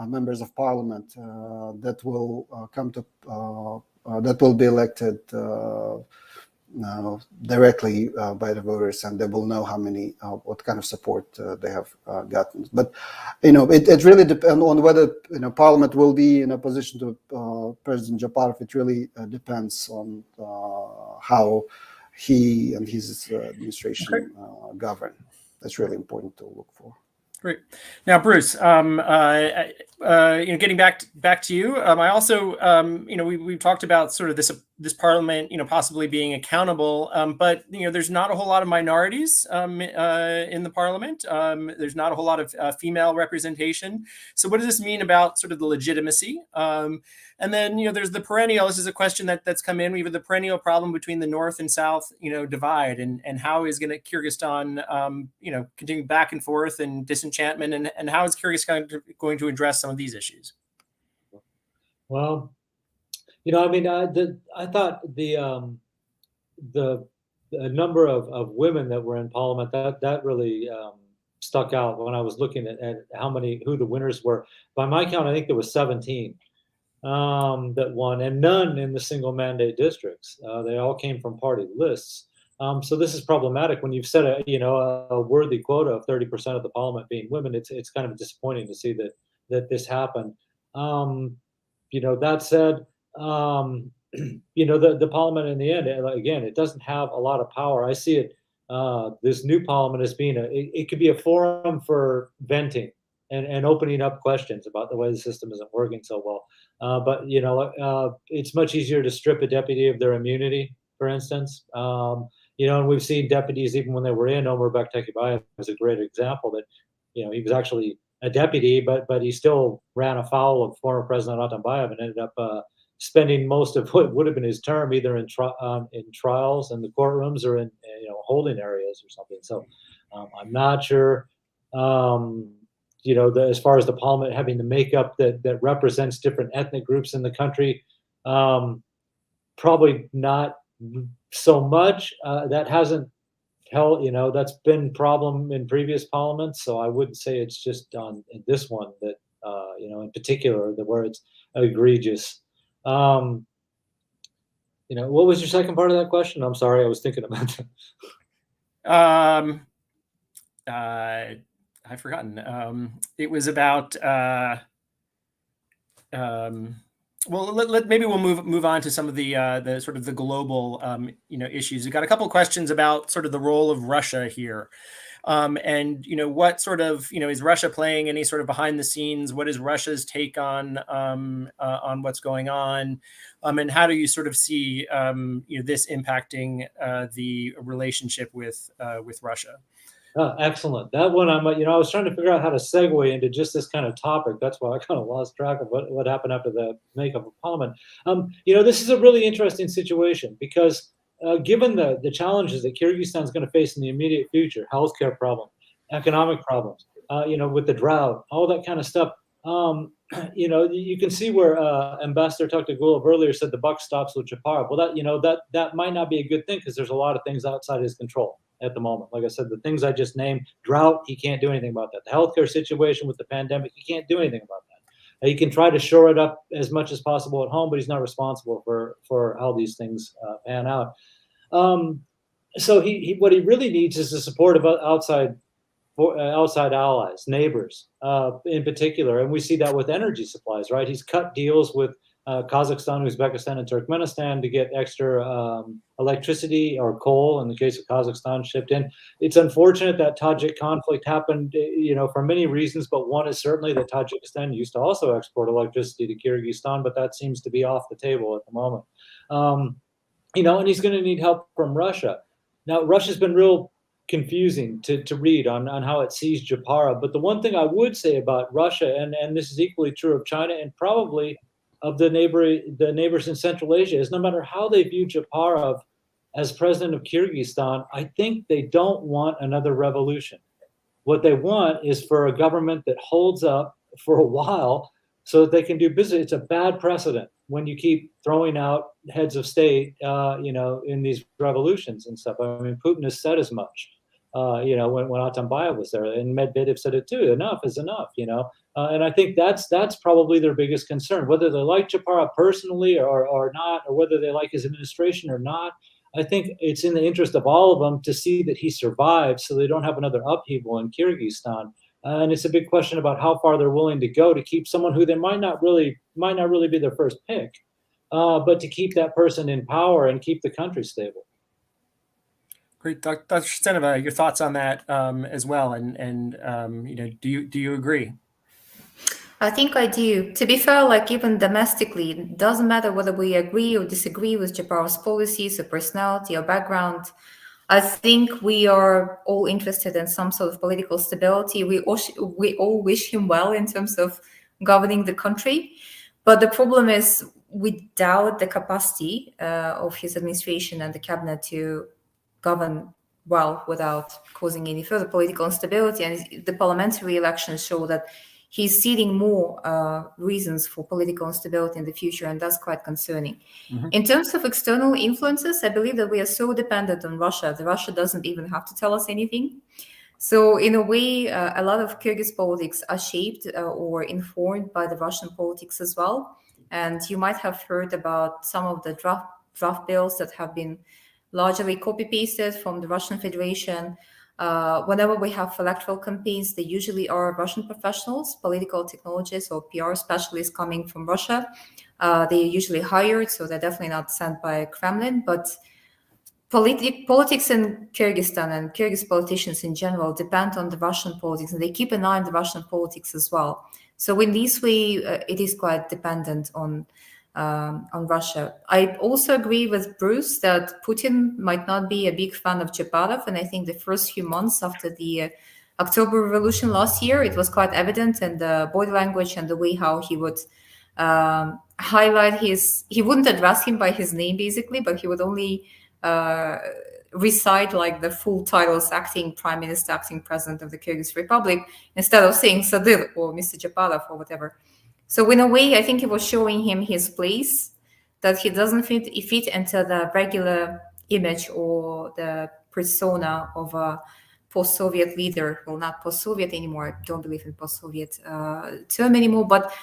members of parliament that will come to that will be elected directly by the voters, and they will know how many, what kind of support they have gotten. But it really depends on whether Parliament will be in opposition to President Japarov. It really depends on how he and his administration govern. That's really important to look for. Great. Now, Bruce, getting back to you. I also, we've talked about sort of this parliament, possibly being accountable, but there's not a whole lot of minorities in the parliament. There's not a whole lot of female representation. So, what does this mean about sort of the legitimacy? And then, there's the perennial. This is a question that's come in. We have the perennial problem between the North and South, divide, and how is Kyrgyzstan, continue back and forth and disenchantment, and how is Kyrgyzstan going to address some of these issues? Well, I thought the number of women that were in parliament that really stuck out when I was looking at who the winners were. By my count, I think there was 17. That won, and none in the single mandate districts. They all came from party lists. So this is problematic when you've set a worthy quota of 30% of the parliament being women. It's kind of disappointing to see that this happened. That said, the parliament in the end, again, it doesn't have a lot of power. I see it, this new parliament as being it could be a forum for venting and opening up questions about the way the system isn't working so well. But it's much easier to strip a deputy of their immunity, for instance. And we've seen deputies, even when they were in, Omar Bektakibayev is a great example that, he was actually a deputy, but he still ran afoul of former President Atambayev and ended up spending most of what would have been his term either in trials in the courtrooms or in holding areas or something. So I'm not sure. As far as the parliament having the makeup that represents different ethnic groups in the country, probably not so much. That hasn't held, that's been a problem in previous parliaments. So I wouldn't say it's just in this one that, in particular, where it's egregious. What was your second part of that question? I'm sorry, I was thinking about that. I've forgotten. It was about. Maybe we'll move on to some of the sort of the global issues. We've got a couple of questions about sort of the role of Russia here, and what sort of is Russia playing any sort of behind the scenes? What is Russia's take on what's going on, and how do you sort of see this impacting the relationship with Russia? Oh, excellent. That one, I was trying to figure out how to segue into just this kind of topic. That's why I kind of lost track of what happened after the makeup of parliament. This is a really interesting situation because given the challenges that Kyrgyzstan is going to face in the immediate future, healthcare problems, economic problems, with the drought, all that kind of stuff. You can see where Ambassador Taktagulov earlier said the buck stops with Japarov. Well, that might not be a good thing because there's a lot of things outside his control at the moment. Like I said, the things I just named, drought, he can't do anything about that. The healthcare situation with the pandemic, he can't do anything about that. He can try to shore it up as much as possible at home, but he's not responsible for how these things pan out. So what he really needs is the support of outside allies, neighbors in particular. And we see that with energy supplies, right? He's cut deals with Kazakhstan, Uzbekistan, and Turkmenistan to get extra electricity or coal, in the case of Kazakhstan, shipped in. It's unfortunate that Tajik conflict happened, for many reasons, but one is certainly that Tajikistan used to also export electricity to Kyrgyzstan, but that seems to be off the table at the moment. And he's going to need help from Russia. Now, Russia's been real confusing to read on how it sees Japarov, but the one thing I would say about Russia, and this is equally true of China and probably of the neighbors in Central Asia, is no matter how they view Japarov as president of Kyrgyzstan, I think they don't want another revolution. What they want is for a government that holds up for a while so that they can do business. It's a bad precedent when you keep throwing out heads of state, in these revolutions and stuff. I mean, Putin has said as much, when Atambayev was there, and Medvedev said it too. Enough is enough, and I think that's probably their biggest concern. Whether they like Japarov personally or not, or whether they like his administration or not, I think it's in the interest of all of them to see that he survives so they don't have another upheaval in Kyrgyzstan. And it's a big question about how far they're willing to go to keep someone who they might not really be their first pick, but to keep that person in power and keep the country stable. Great, Dr. Stenova, your thoughts on that as well, and do you agree? I think I do. To be fair, like even domestically, it doesn't matter whether we agree or disagree with Japarov's policies or personality or background. I think we are all interested in some sort of political stability. We all wish him well in terms of governing the country. But the problem is we doubt the capacity of his administration and the cabinet to govern well without causing any further political instability. And the parliamentary elections show that he's seeding more reasons for political instability in the future, and that's quite concerning. Mm-hmm. In terms of external influences, I believe that we are so dependent on Russia that Russia doesn't even have to tell us anything. So in a way, a lot of Kyrgyz politics are shaped or informed by the Russian politics as well. And you might have heard about some of the draft bills that have been largely copy-pasted from the Russian Federation. Whenever we have electoral campaigns, they usually are Russian professionals, political technologists or PR specialists coming from Russia. They're usually hired, so they're definitely not sent by Kremlin. But politics in Kyrgyzstan and Kyrgyz politicians in general depend on the Russian politics, and they keep an eye on the Russian politics as well. So in this way, it is quite dependent on Russia. I also agree with Bruce that Putin might not be a big fan of Japarov, and I think the first few months after the October Revolution last year, it was quite evident in the body language and the way how he would highlight he wouldn't address him by his name basically, but he would only recite like the full titles: acting prime minister, acting president of the Kyrgyz Republic, instead of saying Sadyr or Mr. Japarov or whatever. So in a way, I think it was showing him his place, that he doesn't fit into the regular image or the persona of a post-Soviet leader. Well, not post-Soviet anymore. I don't believe in post-Soviet term anymore, but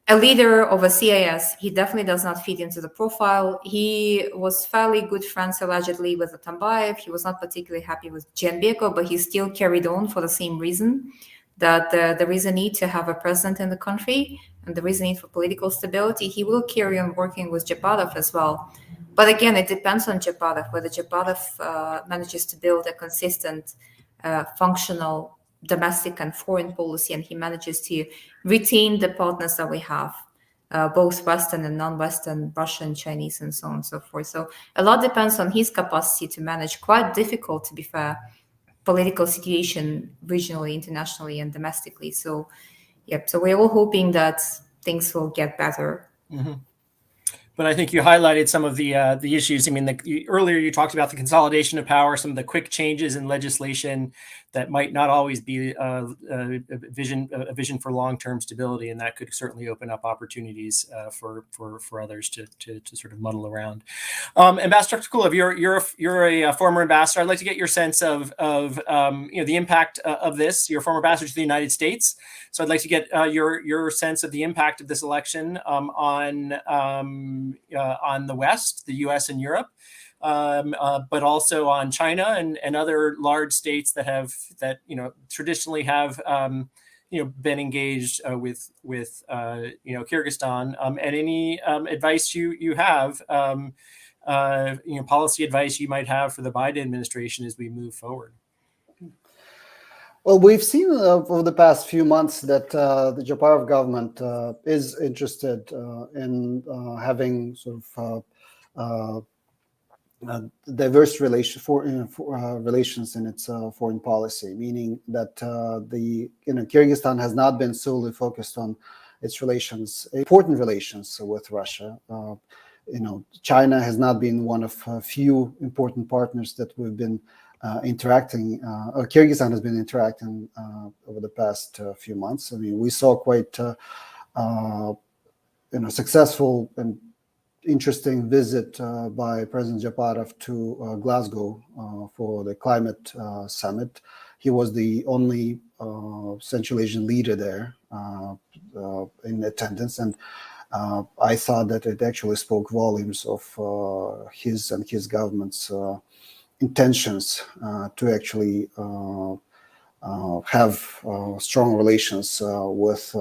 a leader of a CIS. He definitely does not fit into the profile. He was fairly good friends, allegedly, with Atambayev. He was not particularly happy with Jeenbekov, but he still carried on for the same reason, that there is a need to have a president in the country and there is a need for political stability. He will carry on working with Japarov as well. But again, it depends on Japarov, whether Japarov manages to build a consistent, functional domestic and foreign policy, and he manages to retain the partners that we have, both Western and non-Western, Russian, Chinese, and so on and so forth. So a lot depends on his capacity to manage quite difficult, to be fair, political situation regionally, internationally, and domestically. So, so we're all hoping that things will get better. Mm-hmm. But I think you highlighted some of the issues. I mean, earlier you talked about the consolidation of power, some of the quick changes in legislation that might not always be a vision for long-term stability, and that could certainly open up opportunities for others to sort of muddle around. Ambassador Kulov, you're a former ambassador. I'd like to get your sense of the impact of this. You're a former ambassador to the United States, so I'd like to get your sense of the impact of this election on the West, the U.S. and Europe, but also on China and other large states that traditionally have been engaged with Kyrgyzstan. And any advice you have, policy advice you might have for the Biden administration as we move forward. Well, we've seen over the past few months that the Japarov government is interested in having sort of diverse relations in its foreign policy, meaning that Kyrgyzstan has not been solely focused on its important relations with Russia. China has not been one of a few important partners that we've been interacting, or Kyrgyzstan has been interacting over the past few months. I mean, we saw quite successful and interesting visit by President Japarov to Glasgow for the climate summit. He was the only Central Asian leader there in attendance, and I thought that it actually spoke volumes of his and his government's intentions to actually have strong relations with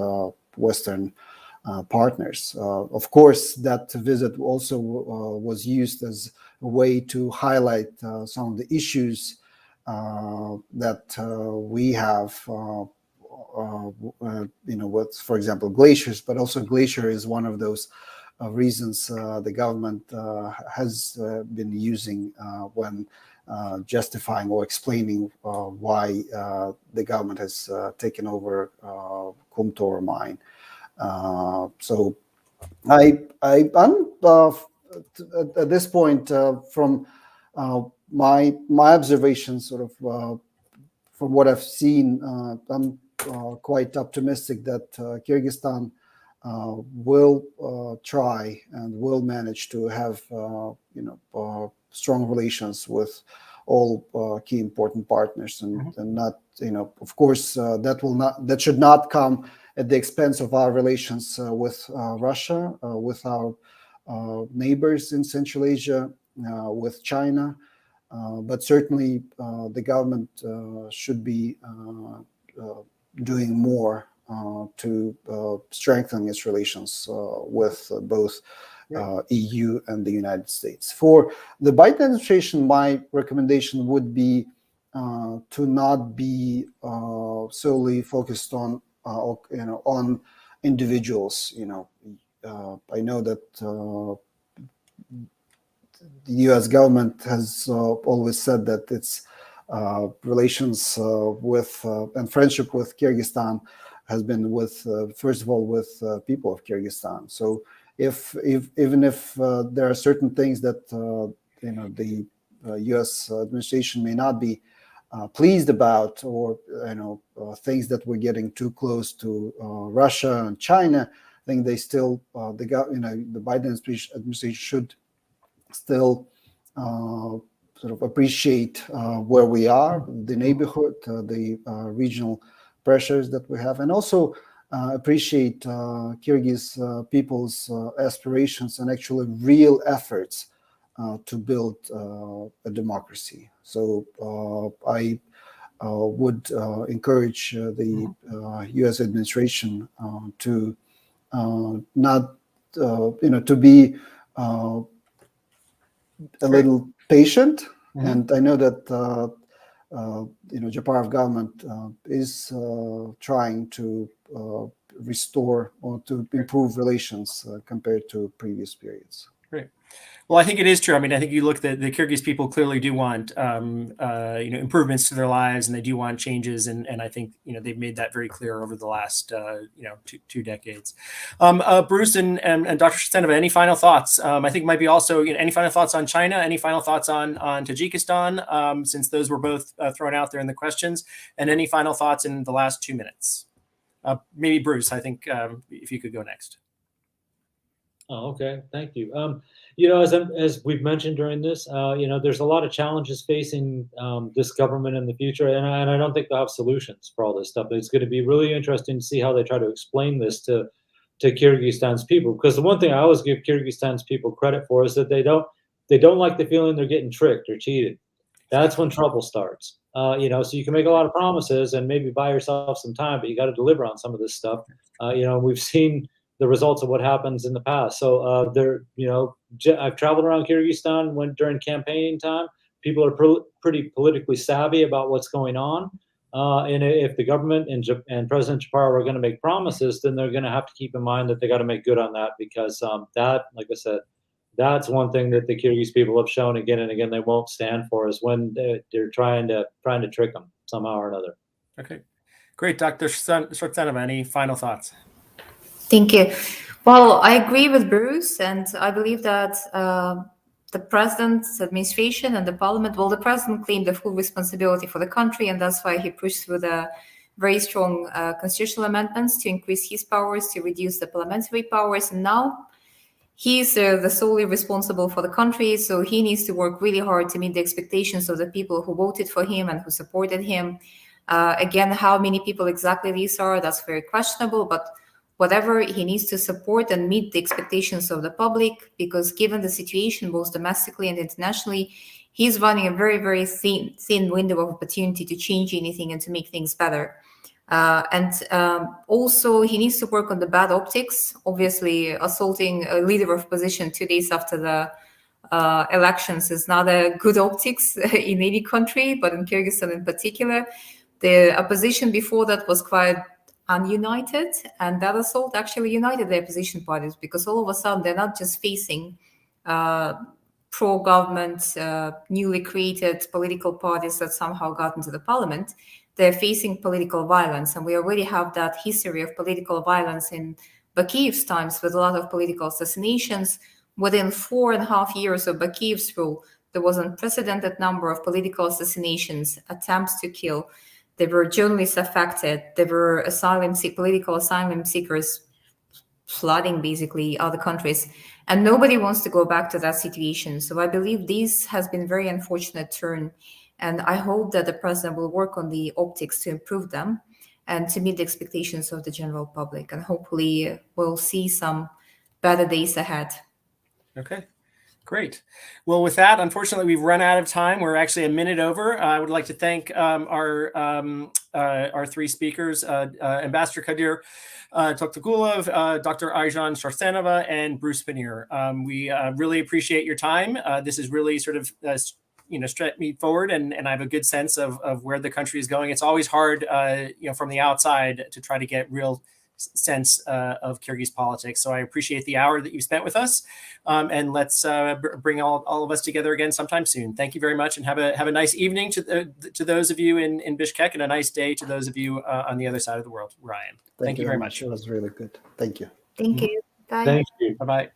Western partners. Of course, that visit also was used as a way to highlight some of the issues that we have, with, for example, glaciers, but also glacier is one of those reasons the government has been using when justifying or explaining why the government has taken over Kumtor mine. So I'm at this point, from my observations, sort of from what I've seen, I'm quite optimistic that Kyrgyzstan will try and will manage to have strong relations with all key important partners, and not, of course, that should not come at the expense of our relations with Russia, with our neighbors in Central Asia, with China, but certainly the government should be doing more to strengthen its relations with both EU and the United States. For the Biden administration, my recommendation would be to not be solely focused on individuals. I know that the U.S. government has always said that its relations with and friendship with Kyrgyzstan has been with, first of all, with people of Kyrgyzstan. So even if there are certain things that the U.S. administration may not be pleased about, or things that we're getting too close to Russia and China, I think they still the Biden administration should still sort of appreciate where we are, the neighborhood, the regional pressures that we have, and also appreciate Kyrgyz people's aspirations and actually real efforts to build a democracy. So I would encourage the U.S. administration to not, to be a little patient. And I know that Japarov government is trying to restore or to improve relations compared to previous periods. Great. Well, I think it is true. I mean, I think you look at the Kyrgyz people clearly do want, improvements to their lives, and they do want changes. And I think, they've made that very clear over the last, two decades. Bruce and Dr. Shtanova, any final thoughts? I think might be also, any final thoughts on China, any final thoughts on Tajikistan, since those were both thrown out there in the questions, and any final thoughts in the last 2 minutes? Maybe Bruce, I think if you could go next. Oh, okay. Thank you. As we've mentioned during this, there's a lot of challenges facing this government in the future, and I don't think they'll have solutions for all this stuff. But it's going to be really interesting to see how they try to explain this to Kyrgyzstan's people. Because the one thing I always give Kyrgyzstan's people credit for is that they don't like the feeling they're getting tricked or cheated. That's when trouble starts. So you can make a lot of promises and maybe buy yourself some time, but you got to deliver on some of this stuff. We've seen the results of what happens in the past. So I've traveled around Kyrgyzstan during campaigning time. People are pretty politically savvy about what's going on. And if the government and President Japarov are going to make promises, then they're going to have to keep in mind that they got to make good on that, because that, like I said, that's one thing that the Kyrgyz people have shown again and again they won't stand for, is when they're trying to trick them somehow or another. Okay, great. Dr. Shtanova, any final thoughts? Thank you. Well, I agree with Bruce, and I believe that the president's administration and the parliament, the president claimed the full responsibility for the country, and that's why he pushed through the very strong constitutional amendments to increase his powers, to reduce the parliamentary powers. And now he's the solely responsible for the country, so he needs to work really hard to meet the expectations of the people who voted for him and who supported him. Again, how many people exactly these are, that's very questionable, but whatever, he needs to support and meet the expectations of the public, because given the situation, both domestically and internationally, he's running a very, very thin window of opportunity to change anything and to make things better. Also, he needs to work on the bad optics. Obviously, assaulting a leader of opposition 2 days after the elections is not a good optics in any country, but in Kyrgyzstan in particular. The opposition before that was quite ununited, and that assault actually united the opposition parties, because all of a sudden they're not just facing pro-government, newly created political parties that somehow got into the parliament. They're facing political violence, and we already have that history of political violence in Bakiyev's times, with a lot of political assassinations. Within 4.5 years of Bakiyev's rule, there was an unprecedented number of political assassinations, attempts to kill. There were journalists affected. There were political asylum seekers flooding basically other countries. And nobody wants to go back to that situation. So I believe this has been a very unfortunate turn. And I hope that the president will work on the optics to improve them and to meet the expectations of the general public. And hopefully we'll see some better days ahead. Okay. Great. Well, with that, unfortunately, we've run out of time. We're actually a minute over. I would like to thank our three speakers, Ambassador Sadyr Japarov, Dr. Ayjan Sharsanova, and Bruce Pannier. We really appreciate your time. This is really sort of stretch me forward, and I have a good sense of where the country is going. It's always hard, from the outside to try to get real sense of Kyrgyz politics. So I appreciate the hour that you spent with us, and let's bring all of us together again sometime soon. Thank you very much, and have a nice evening to those of you in Bishkek, and a nice day to those of you on the other side of the world where I am. Thank you very much. It was really good. Thank you. Thank you. Bye. Thank you. Bye-bye.